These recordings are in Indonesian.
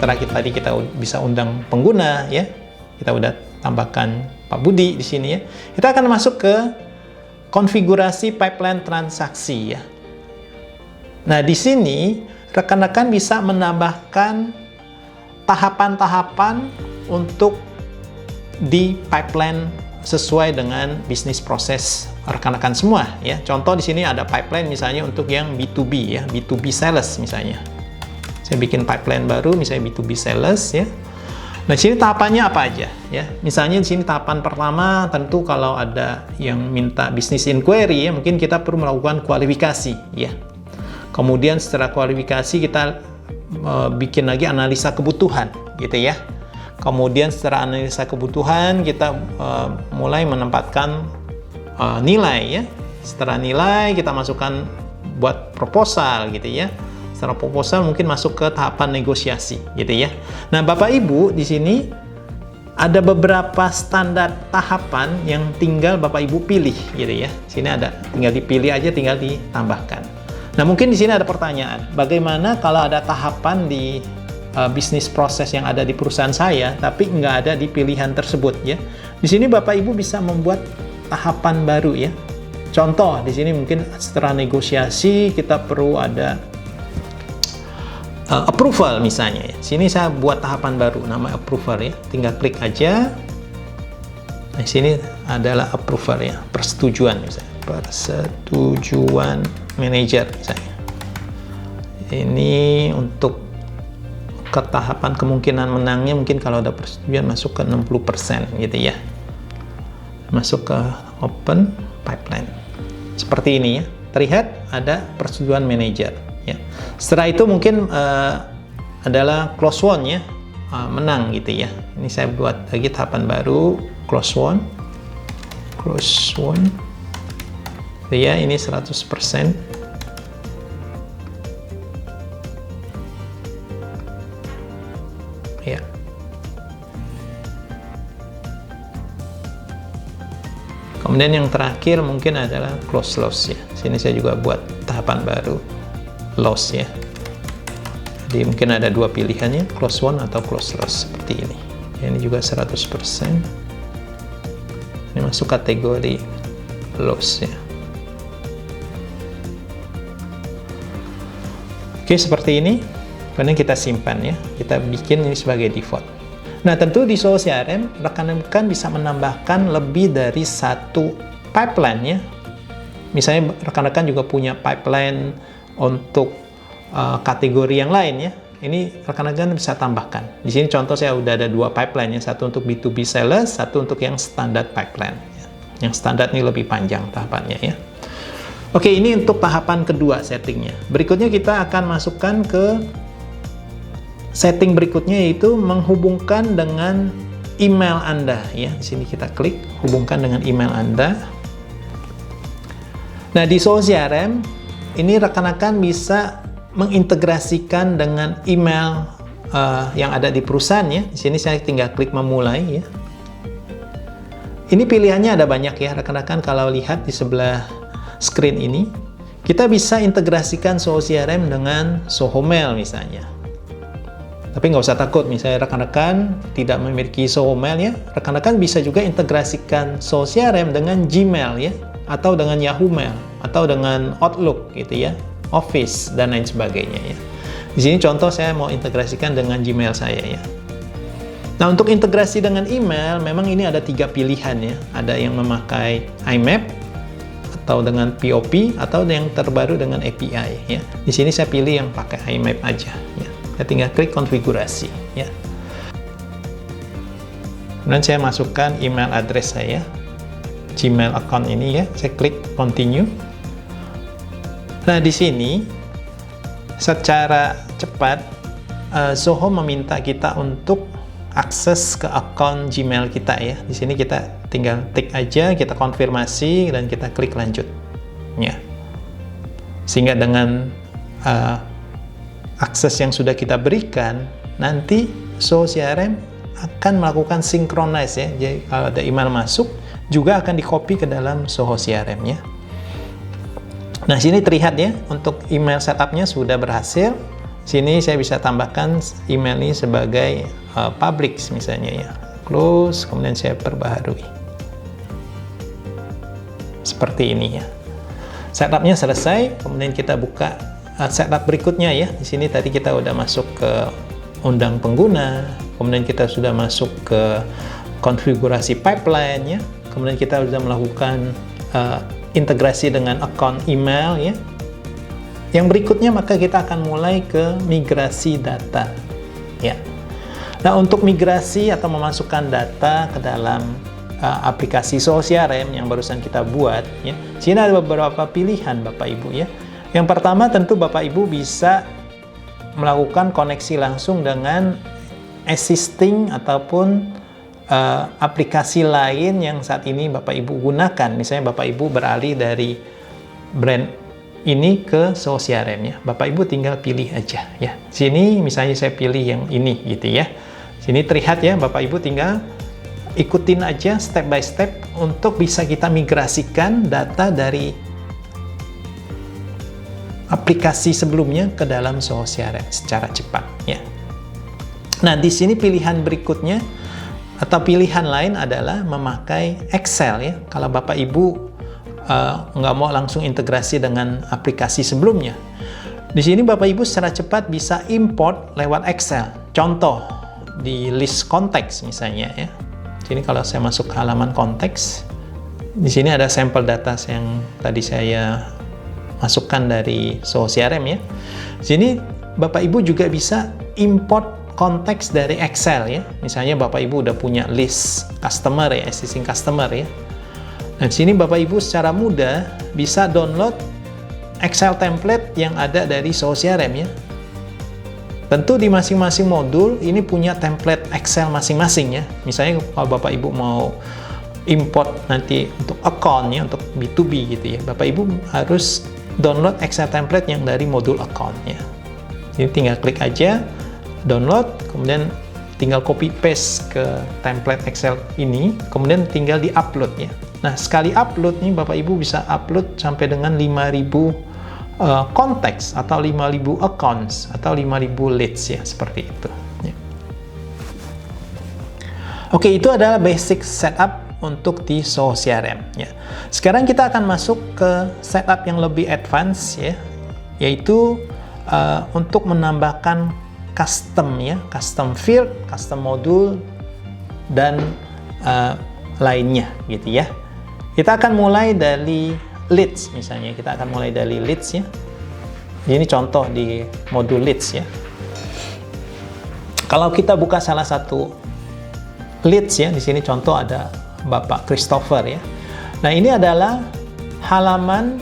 Setelah tadi kita bisa undang pengguna ya, kita udah tambahkan Pak Budi di sini ya. Kita akan masuk ke konfigurasi pipeline transaksi ya. Nah, di sini rekan-rekan bisa menambahkan tahapan-tahapan untuk di pipeline sesuai dengan bisnis proses rekan-rekan semua ya. Contoh di sini ada pipeline misalnya untuk yang B2B ya, B2B sales misalnya. Saya bikin pipeline baru misalnya B2B sales ya. Nah, di sini tahapannya apa aja ya. Misalnya di sini tahapan pertama tentu kalau ada yang minta business inquiry ya, mungkin kita perlu melakukan kualifikasi ya. Kemudian setelah kualifikasi kita bikin lagi analisa kebutuhan gitu ya. Kemudian setelah analisa kebutuhan kita mulai menempatkan nilai ya. Setelah nilai kita masukkan buat proposal gitu ya. Setelah proposal mungkin masuk ke tahapan negosiasi gitu ya. Nah, Bapak Ibu di sini ada beberapa standar tahapan yang tinggal Bapak Ibu pilih gitu ya. Sini ada, tinggal dipilih aja, tinggal ditambahkan. Nah, mungkin di sini ada pertanyaan, bagaimana kalau ada tahapan di bisnis proses yang ada di perusahaan saya, tapi nggak ada di pilihan tersebut ya. Di sini Bapak Ibu bisa membuat tahapan baru ya. Contoh di sini mungkin setelah negosiasi kita perlu ada approval misalnya ya. Sini saya buat tahapan baru, nama approval ya. Tinggal klik aja. Nah, sini adalah approval ya, persetujuan misalnya. Persetujuan manajer misalnya. Ini untuk ke tahapan kemungkinan menangnya mungkin kalau ada persetujuan masuk ke 60% gitu ya. Masuk ke open pipeline. Seperti ini ya. Terlihat ada persetujuan manajer ya. Setelah itu mungkin adalah close won ya. Menang gitu ya. Ini saya buat lagi tahapan baru, close won. Close won. Ya, ini 100%. Ya. Kemudian yang terakhir mungkin adalah close loss ya. Sini saya juga buat tahapan baru, loss ya. Jadi mungkin ada dua pilihannya, close won atau close loss seperti ini. Ya, ini juga 100%. Ini masuk kategori loss ya. Oke, seperti ini. Kemudian kita simpan ya, kita bikin ini sebagai default. Nah, tentu di Soho CRM rekan-rekan bisa menambahkan lebih dari satu pipeline ya. Misalnya rekan-rekan juga punya pipeline untuk kategori yang lain ya. Ini rekan-rekan bisa tambahkan. Di sini contoh saya udah ada dua pipeline ya, satu untuk B2B sales, satu untuk yang standar pipeline. Ya. Yang standar ini lebih panjang tahapannya ya. Oke, ini untuk tahapan kedua settingnya. Berikutnya kita akan masukkan ke setting berikutnya, yaitu menghubungkan dengan email Anda ya. Di sini kita klik hubungkan dengan email Anda. Nah, di Soho CRM ini rekan-rekan bisa mengintegrasikan dengan email yang ada di perusahaan ya. Di sini saya tinggal klik memulai ya. Ini pilihannya ada banyak ya rekan-rekan. Kalau lihat di sebelah screen ini, kita bisa integrasikan Soho CRM dengan Soho Mail misalnya. Tapi nggak usah takut, misalnya rekan-rekan tidak memiliki Soho Mail ya, rekan-rekan bisa juga integrasikan Soho CRM dengan Gmail ya, atau dengan Yahoo Mail, atau dengan Outlook gitu ya, Office dan lain sebagainya ya. Di sini contoh saya mau integrasikan dengan Gmail saya ya. Nah, untuk integrasi dengan email, memang ini ada 3 pilihan ya. Ada yang memakai IMAP, atau dengan POP, atau yang terbaru dengan API ya. Di sini saya pilih yang pakai IMAP aja ya. Saya tinggal klik konfigurasi ya. Kemudian saya masukkan email address saya, Gmail account ini ya. Saya klik continue. Nah, di sini secara cepat Soho meminta kita untuk akses ke akun Gmail kita ya. Di sini kita tinggal tik aja, kita konfirmasi dan kita klik lanjut ya. Sehingga dengan akses yang sudah kita berikan, nanti Soho CRM akan melakukan synchronize ya. Jadi kalau ada email masuk juga akan di-copy ke dalam Soho CRM ya. Nah, sini terlihat ya, untuk email setupnya sudah berhasil. Sini saya bisa tambahkan email ini sebagai public misalnya ya. Close, kemudian saya perbaharui. Seperti ini ya. Setupnya selesai, kemudian kita buka setup berikutnya ya. Di sini tadi kita udah masuk ke undang pengguna, kemudian kita sudah masuk ke konfigurasi pipeline ya. Kemudian kita sudah melakukan integrasi dengan account email ya. Yang berikutnya maka kita akan mulai ke migrasi data ya. Nah, untuk migrasi atau memasukkan data ke dalam aplikasi Soul CRM yang barusan kita buat ya. Sini ada beberapa pilihan Bapak Ibu ya. Yang pertama tentu Bapak Ibu bisa melakukan koneksi langsung dengan existing ataupun aplikasi lain yang saat ini Bapak Ibu gunakan. Misalnya Bapak Ibu beralih dari brand ini ke Soul CRM ya. Bapak Ibu tinggal pilih aja ya. Sini misalnya saya pilih yang ini gitu ya. Sini terlihat ya, Bapak Ibu tinggal ikutin aja step by step untuk bisa kita migrasikan data dari aplikasi sebelumnya ke dalam Soul CRM secara cepat ya. Nah, di sini pilihan berikutnya atau pilihan lain adalah memakai Excel ya. Kalau Bapak Ibu nggak mau langsung integrasi dengan aplikasi sebelumnya, di sini Bapak Ibu secara cepat bisa import lewat Excel. Contoh di list konteks misalnya ya. Sini kalau saya masuk ke halaman konteks, di sini ada sampel data yang tadi saya masukkan dari Soul CRM ya. Sini Bapak Ibu juga bisa import konteks dari Excel ya. Misalnya Bapak Ibu udah punya list customer ya, existing customer ya. Nah, sini Bapak Ibu secara mudah bisa download Excel template yang ada dari Soul CRM ya. Tentu di masing-masing modul ini punya template Excel masing-masing ya. Misalnya kalau Bapak Ibu mau import nanti untuk account ya, untuk B2B gitu ya, Bapak Ibu harus download Excel template yang dari modul account ya. Jadi tinggal klik aja, download, kemudian tinggal copy paste ke template Excel ini, kemudian tinggal di-upload ya. Nah, sekali upload nih Bapak Ibu bisa upload sampai dengan 5.000 konteks atau 5.000 accounts atau 5.000 leads ya, seperti itu ya. Oke, itu adalah basic setup untuk di Soul CRM ya. Sekarang kita akan masuk ke setup yang lebih advance ya, yaitu untuk menambahkan custom ya, custom field, custom modul dan lainnya gitu ya. Kita akan mulai dari leads misalnya. Kita akan mulai dari leads ya. Ini contoh di modul leads ya. Kalau kita buka salah satu leads ya, di sini contoh ada Bapak Christopher ya. Nah, ini adalah halaman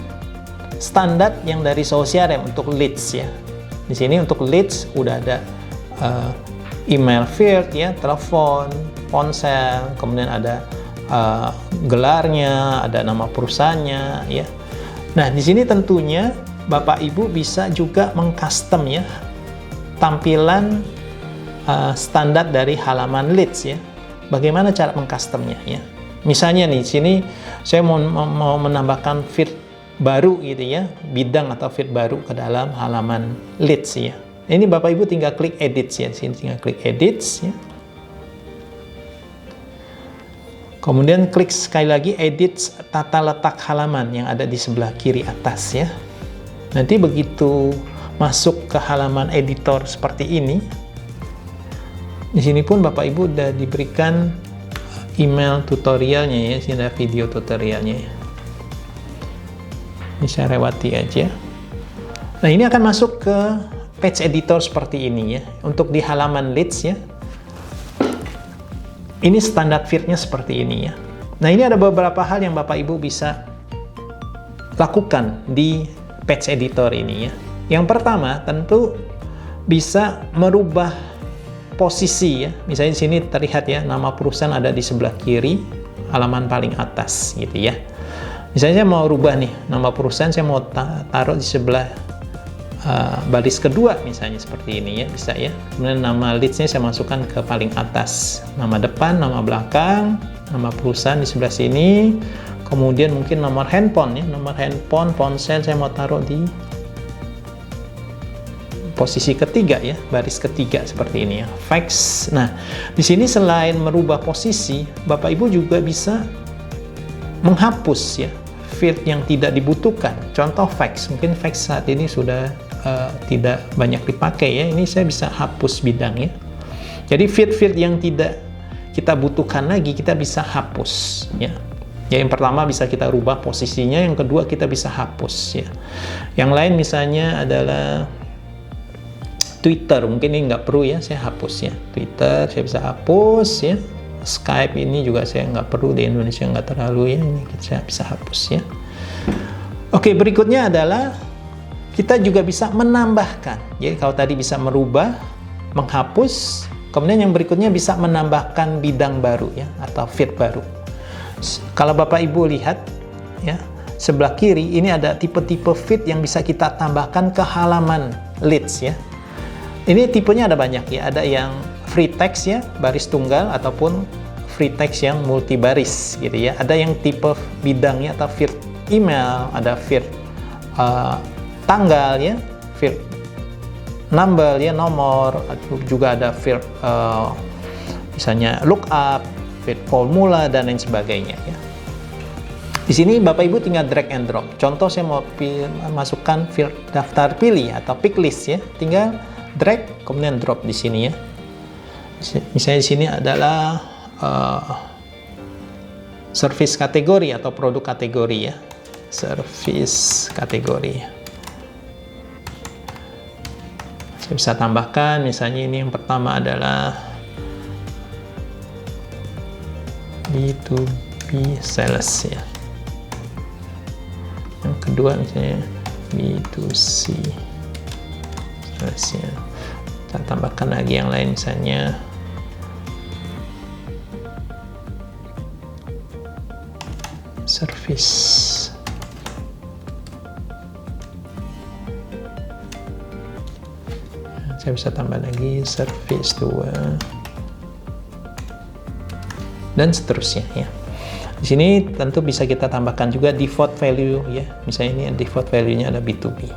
standar yang dari Soul CRM untuk leads ya. Di sini untuk leads udah ada email field ya, telepon, ponsel, kemudian ada gelarnya, ada nama perusahaannya ya. Nah, di sini tentunya Bapak Ibu bisa juga mengcustom ya tampilan standar dari halaman leads ya. Bagaimana cara mengcustomnya ya? Misalnya nih, sini saya mau menambahkan field baru gitu ya, bidang atau field baru ke dalam halaman leads ya. Ini Bapak Ibu tinggal klik edit ya. Sini tinggal klik edit ya. Kemudian klik sekali lagi edit tata letak halaman yang ada di sebelah kiri atas ya. Nanti begitu masuk ke halaman editor seperti ini, di sini pun Bapak Ibu udah diberikan email tutorialnya ya. Sini ada video tutorialnya ya. Ini saya lewati aja. Nah, ini akan masuk ke page editor seperti ini ya. Untuk di halaman leads ya, ini standar field-nya seperti ini ya. Nah, ini ada beberapa hal yang Bapak Ibu bisa lakukan di page editor ini ya. Yang pertama, tentu bisa merubah posisi ya. Misalnya di sini terlihat ya, nama perusahaan ada di sebelah kiri, halaman paling atas gitu ya. Misalnya saya mau rubah nih, nama perusahaan saya mau taruh di sebelah baris kedua misalnya seperti ini ya, bisa ya. Kemudian nama leads-nya saya masukkan ke paling atas, nama depan, nama belakang, nama perusahaan di sebelah sini, kemudian mungkin nomor handphone ya, nomor handphone, ponsel saya mau taruh di posisi ketiga ya, baris ketiga seperti ini ya, fax. Nah, di sini selain merubah posisi, Bapak Ibu juga bisa menghapus ya field yang tidak dibutuhkan. Contoh fax, mungkin fax saat ini sudah tidak banyak dipakai ya. Ini saya bisa hapus bidang ya. Jadi field-field yang tidak kita butuhkan lagi kita bisa hapus ya. Ya, yang pertama bisa kita rubah posisinya, yang kedua kita bisa hapus ya. Yang lain misalnya adalah Twitter, mungkin ini nggak perlu ya, saya hapus ya. Twitter saya bisa hapus ya. Skype ini juga saya nggak perlu, di Indonesia nggak terlalu ya, ini saya bisa hapus ya. Oke, berikutnya adalah kita juga bisa menambahkan. Jadi kalau tadi bisa merubah, menghapus, kemudian yang berikutnya bisa menambahkan bidang baru ya, atau field baru. Kalau Bapak Ibu lihat ya, sebelah kiri ini ada tipe-tipe feed yang bisa kita tambahkan ke halaman leads ya. Ini tipenya ada banyak ya, ada yang free text ya, baris tunggal, ataupun free text yang multi baris gitu ya. Ada yang tipe bidangnya atau field email, ada field tanggal ya, field number ya, nomor, juga ada field misalnya lookup, field formula, dan lain sebagainya ya. Di sini Bapak Ibu tinggal drag and drop. Contoh saya mau masukkan field daftar pilih atau pick list ya, tinggal drag kemudian drop di sini ya. Misalnya di sini adalah service kategori atau produk kategori ya, service kategori. Saya bisa tambahkan misalnya ini yang pertama adalah B2B sales ya. Yang kedua misalnya B2C sales ya. Kita tambahkan lagi yang lain misalnya service. Saya bisa tambah lagi service 2 dan seterusnya ya. Di sini tentu bisa kita tambahkan juga default value ya. Misalnya ini default value-nya ada B2B.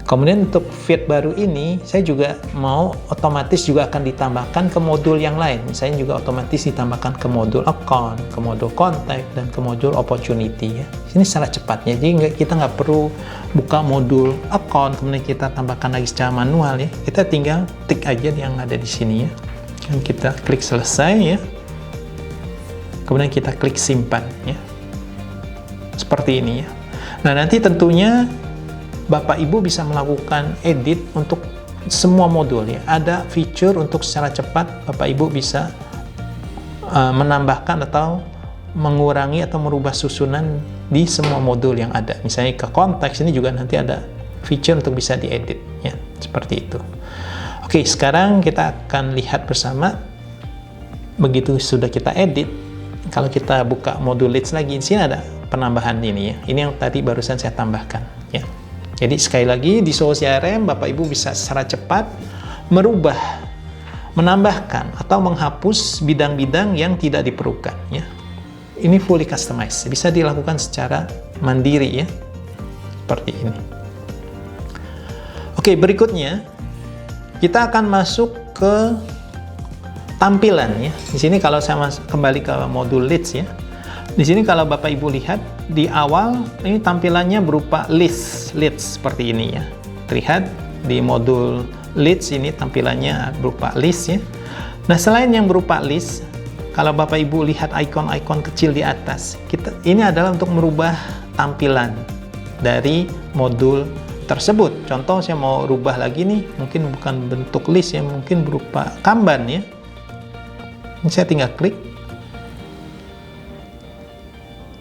Kemudian untuk feed baru ini saya juga mau otomatis juga akan ditambahkan ke modul yang lain. Misalnya juga otomatis ditambahkan ke modul account, ke modul contact, dan ke modul opportunity ya. Ini secara cepatnya. Jadi kita nggak perlu buka modul account kemudian kita tambahkan lagi secara manual ya. Kita tinggal tik aja yang ada di sini ya. Dan kita klik selesai ya. Kemudian kita klik simpan ya. Seperti ini ya. Nah, nanti tentunya Bapak Ibu bisa melakukan edit untuk semua modul ya. Ada fitur untuk secara cepat Bapak Ibu bisa menambahkan atau mengurangi atau merubah susunan di semua modul yang ada. Misalnya ke konteks ini juga nanti ada fitur untuk bisa diedit ya, seperti itu. Oke, sekarang kita akan lihat bersama begitu sudah kita edit. Kalau kita buka modul leads lagi, di sini ada penambahan ini ya. Ini yang tadi barusan saya tambahkan ya. Jadi sekali lagi di Soho CRM Bapak Ibu bisa secara cepat merubah, menambahkan atau menghapus bidang-bidang yang tidak diperlukan ya. Ini fully customized, bisa dilakukan secara mandiri ya. Seperti ini. Oke, berikutnya kita akan masuk ke tampilan ya. Di sini kalau saya kembali ke modul leads ya. Di sini kalau Bapak Ibu lihat di awal ini tampilannya berupa leads seperti ini ya. Terlihat di modul leads ini tampilannya berupa list ya. Nah, selain yang berupa list, kalau Bapak Ibu lihat ikon-ikon kecil di atas, ini adalah untuk merubah tampilan dari modul tersebut. Contoh saya mau rubah lagi nih, mungkin bukan bentuk list ya, mungkin berupa Kanban ya. Ini saya tinggal klik.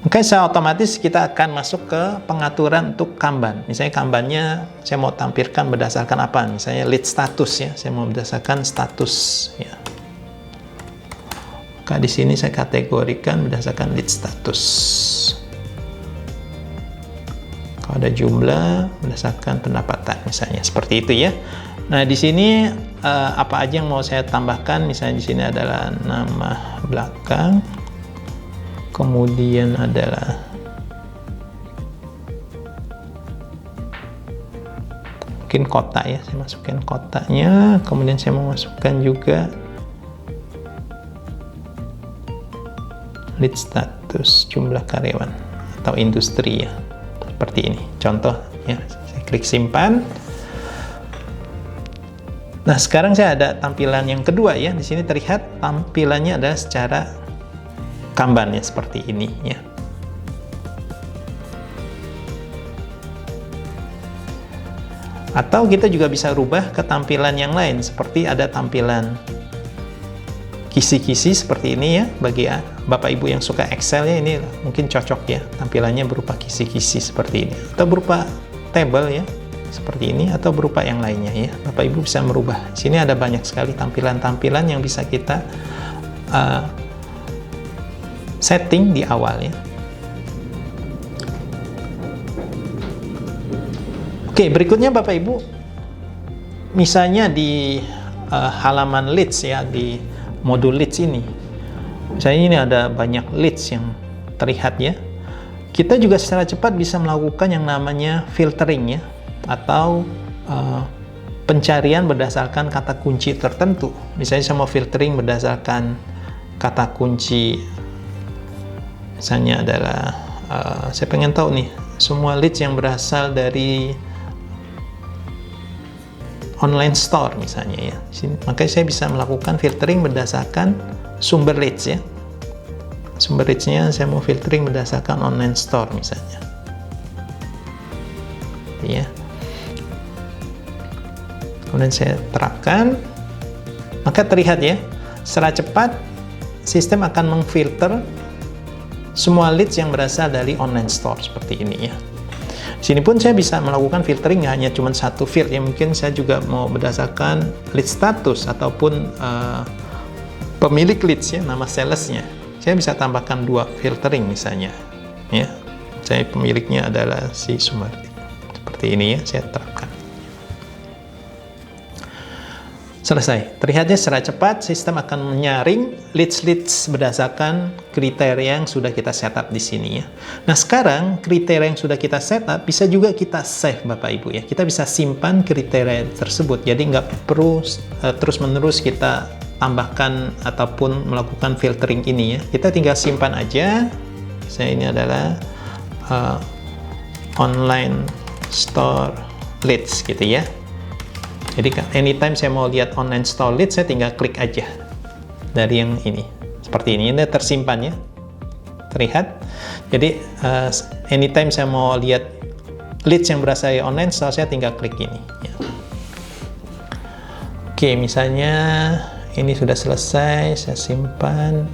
Oke, saya otomatis kita akan masuk ke pengaturan untuk Kanban. Misalnya Kanbannya saya mau tampilkan berdasarkan apa? Misalnya lead status ya, saya mau berdasarkan status ya. Maka di sini saya kategorikan berdasarkan lead status. Kalau ada jumlah berdasarkan pendapatan misalnya seperti itu ya. Nah, di sini apa aja yang mau saya tambahkan? Misalnya di sini adalah nama belakang. Kemudian adalah mungkin kota ya, saya masukkan kotanya, kemudian saya mau masukkan juga lead status, jumlah karyawan atau industri ya, seperti ini contoh ya. Saya klik simpan. Nah, sekarang saya ada tampilan yang kedua ya. Di sini terlihat tampilannya adalah secara Kanban ya, seperti ini ya. Atau kita juga bisa rubah ke tampilan yang lain, seperti ada tampilan kisi-kisi seperti ini ya. Bagi Bapak Ibu yang suka Excel ya, ini mungkin cocok ya, tampilannya berupa kisi-kisi seperti ini, atau berupa table ya, seperti ini, atau berupa yang lainnya ya. Bapak Ibu bisa merubah. Di sini ada banyak sekali tampilan-tampilan yang bisa kita setting di awal ya. Oke, berikutnya Bapak Ibu, misalnya di halaman leads ya, di modul leads ini, misalnya ini ada banyak leads yang terlihat ya. Kita juga secara cepat bisa melakukan yang namanya filtering ya, atau pencarian berdasarkan kata kunci tertentu. Misalnya saya mau filtering berdasarkan kata kunci, misalnya adalah saya pengen tahu nih semua leads yang berasal dari online store misalnya ya. Makanya saya bisa melakukan filtering berdasarkan sumber leads ya. Sumber leads-nya saya mau filtering berdasarkan online store misalnya. Ya. Kemudian saya terapkan, maka terlihat ya, secara cepat sistem akan mengfilter semua leads yang berasal dari online store seperti ini ya. Di sini pun saya bisa melakukan filtering hanya cuma satu field ya, mungkin saya juga mau berdasarkan lead status ataupun pemilik leads ya, nama salesnya. Saya bisa tambahkan 2 filtering misalnya ya. Saya pemiliknya adalah si Sumardi. Seperti ini ya, saya terapkan. Selesai. Terlihatnya secara cepat sistem akan menyaring leads berdasarkan kriteria yang sudah kita setup di sini ya. Nah, sekarang kriteria yang sudah kita setup bisa juga kita save Bapak Ibu ya. Kita bisa simpan kriteria tersebut. Jadi nggak perlu terus-menerus kita tambahkan ataupun melakukan filtering ini ya. Kita tinggal simpan aja. Misalnya ini adalah online store leads gitu ya. Jadi anytime saya mau lihat online store leads, saya tinggal klik aja dari yang ini. Seperti ini tersimpan ya. Terlihat. Jadi anytime saya mau lihat leads yang berasal dari online store, saya tinggal klik ini ya. Oke, misalnya ini sudah selesai, saya simpan.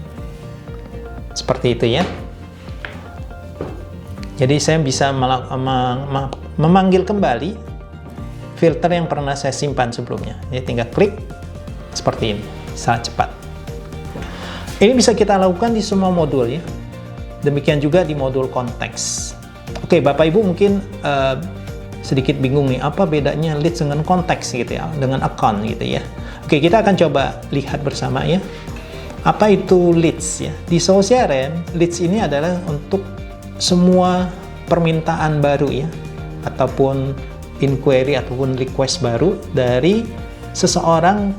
Seperti itu ya. Jadi saya bisa memanggil kembali filter yang pernah saya simpan sebelumnya. Jadi tinggal klik seperti ini, sangat cepat. Ini bisa kita lakukan di semua modul ya. Demikian juga di modul konteks. Oke, Bapak Ibu mungkin sedikit bingung nih, apa bedanya leads dengan konteks gitu ya, dengan account gitu ya. Oke, kita akan coba lihat bersama ya. Apa itu leads ya? Di SoulCRM, leads ini adalah untuk semua permintaan baru ya, ataupun inquiry ataupun request baru dari seseorang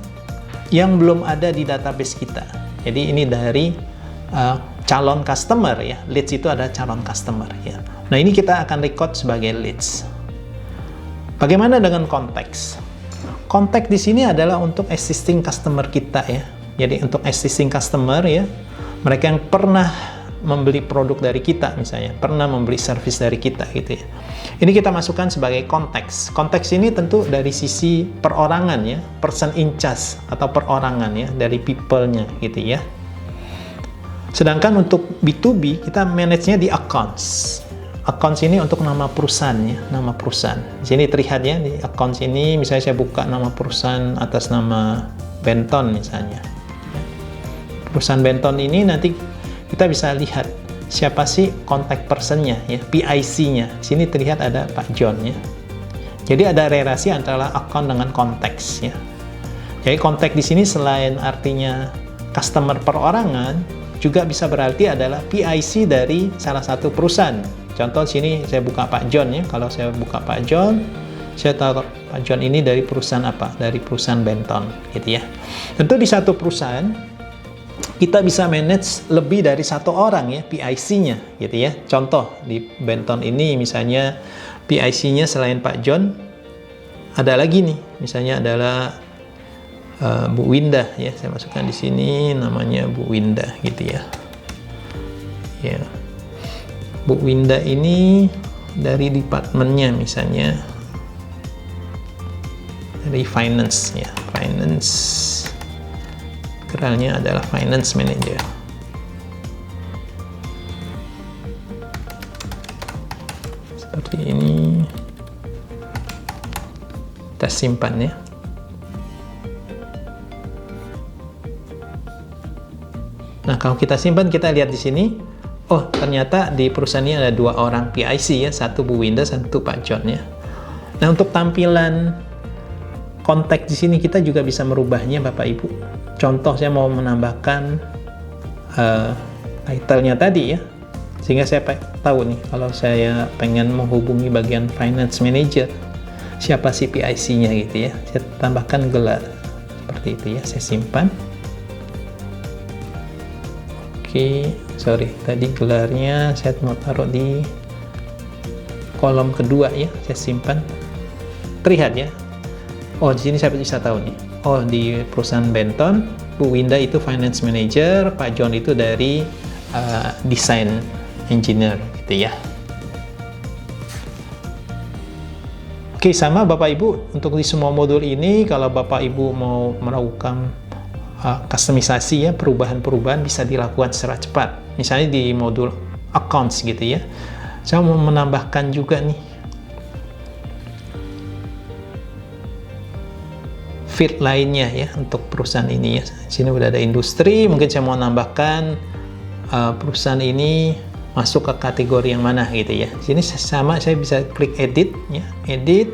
yang belum ada di database kita. Jadi ini dari calon customer ya. Leads itu ada calon customer ya. Nah, ini kita akan record sebagai leads. Bagaimana dengan konteks? Konteks di sini adalah untuk existing customer kita ya. Jadi untuk existing customer ya, mereka yang pernah membeli produk dari kita misalnya, pernah membeli service dari kita gitu ya. Ini kita masukkan sebagai konteks. Konteks ini tentu dari sisi perorangan ya, person in charge atau perorangan ya, dari people-nya gitu ya. Sedangkan untuk B2B kita manage-nya di accounts. Accounts ini untuk nama perusahaan ya, nama perusahaan. Di sini terlihat ya, di accounts ini misalnya saya buka nama perusahaan atas nama Benton misalnya. Perusahaan Benton ini nanti kita bisa lihat siapa sih contact person-nya ya, PIC-nya. Di sini terlihat ada Pak John ya. Jadi ada relasi antara account dengan konteks ya. Jadi konteks di sini selain artinya customer perorangan, juga bisa berarti adalah PIC dari salah satu perusahaan. Contoh sini saya buka Pak John ya. Kalau saya buka Pak John, saya tahu Pak John ini dari perusahaan apa, dari perusahaan Benton gitu ya. Tentu di satu perusahaan kita bisa manage lebih dari satu orang ya PIC-nya gitu ya. Contoh di Benton ini misalnya PIC-nya selain Pak John ada lagi nih, misalnya adalah Bu Winda ya, saya masukkan di sini namanya Bu Winda gitu ya. Ya, Bu Winda ini dari departemennya misalnya dari finance ya, finance, keralnya adalah finance manager. Seperti ini, kita simpan ya. Nah, kalau kita simpan, kita lihat di sini, oh ternyata di perusahaan ini ada 2 orang PIC ya, satu Bu Winda, satu Pak John ya. Nah, untuk tampilan konteks di sini kita juga bisa merubahnya Bapak Ibu. Contoh saya mau menambahkan title-nya tadi ya, sehingga saya tahu nih kalau saya pengen menghubungi bagian finance manager, siapa sih PIC-nya gitu ya. Saya tambahkan gelar seperti itu ya, saya simpan. Oke, sorry, tadi gelarnya saya mau taruh di kolom kedua ya, saya simpan. Terlihat ya. Oh, di sini saya bisa tahu nih. Oh, di perusahaan Benton, Bu Winda itu finance manager, Pak John itu dari design engineer gitu ya. Oke, sama Bapak Ibu, untuk di semua modul ini kalau Bapak Ibu mau melakukan customisasi ya, perubahan-perubahan bisa dilakukan secara cepat. Misalnya di modul accounts gitu ya. Saya mau menambahkan juga nih field lainnya ya untuk perusahaan ini ya. Di sini udah ada industri, mungkin saya mau nambahkan perusahaan ini masuk ke kategori yang mana gitu ya. Di sini sama, saya bisa klik edit ya, edit,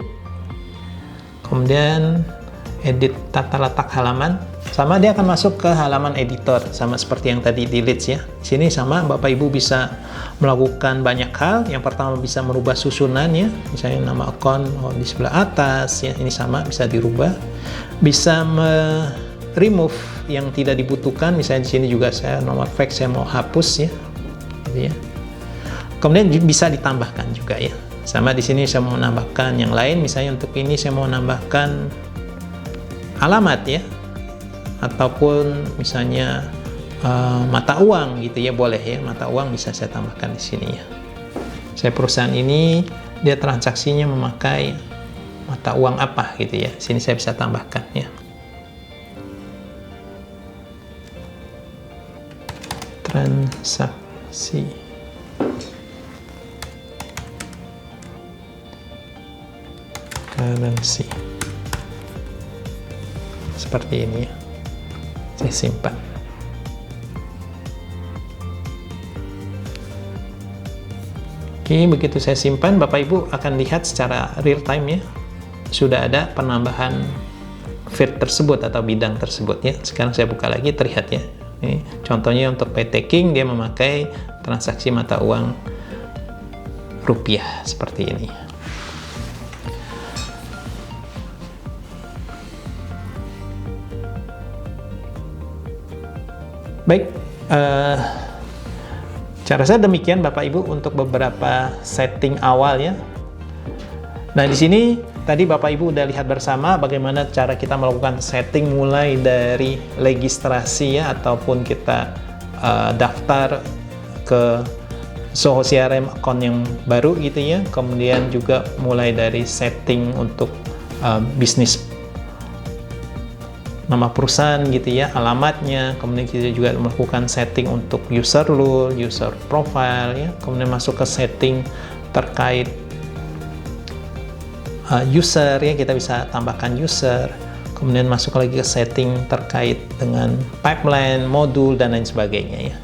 kemudian edit tata letak halaman, sama dia akan masuk ke halaman editor sama seperti yang tadi di Leads ya. Di sini sama Bapak Ibu bisa melakukan banyak hal. Yang pertama bisa merubah susunan ya, misalnya nama account di sebelah atas ya, ini sama bisa dirubah. Bisa remove yang tidak dibutuhkan, misalnya di sini juga saya nomor fax saya mau hapus ya, gitu ya. Kemudian bisa ditambahkan juga ya. Sama di sini saya mau menambahkan yang lain, misalnya untuk ini saya mau menambahkan alamat ya, ataupun misalnya mata uang gitu ya, boleh ya, mata uang bisa saya tambahkan di sini ya. Saya perusahaan ini dia transaksinya memakai mata uang apa gitu ya, sini saya bisa tambahkan ya. Transaksi currency seperti ini ya, saya simpan. Oke, begitu saya simpan, Bapak Ibu akan lihat secara real time ya, sudah ada penambahan field tersebut atau bidang tersebut ya. Sekarang saya buka lagi, terlihat ya. Ini contohnya untuk PT King, dia memakai transaksi mata uang rupiah seperti ini. Baik, cara saya demikian Bapak Ibu untuk beberapa setting awal ya. Nah, di sini tadi Bapak Ibu udah lihat bersama bagaimana cara kita melakukan setting mulai dari registrasi ya, ataupun kita daftar ke Zoho CRM account yang baru gitu ya. Kemudian juga mulai dari setting untuk bisnis nama perusahaan gitu ya, alamatnya. Kemudian kita juga melakukan setting untuk user role, user profile ya. Kemudian masuk ke setting terkait user ya, kita bisa tambahkan user. Kemudian masuk lagi ke setting terkait dengan pipeline, modul, dan lain sebagainya ya.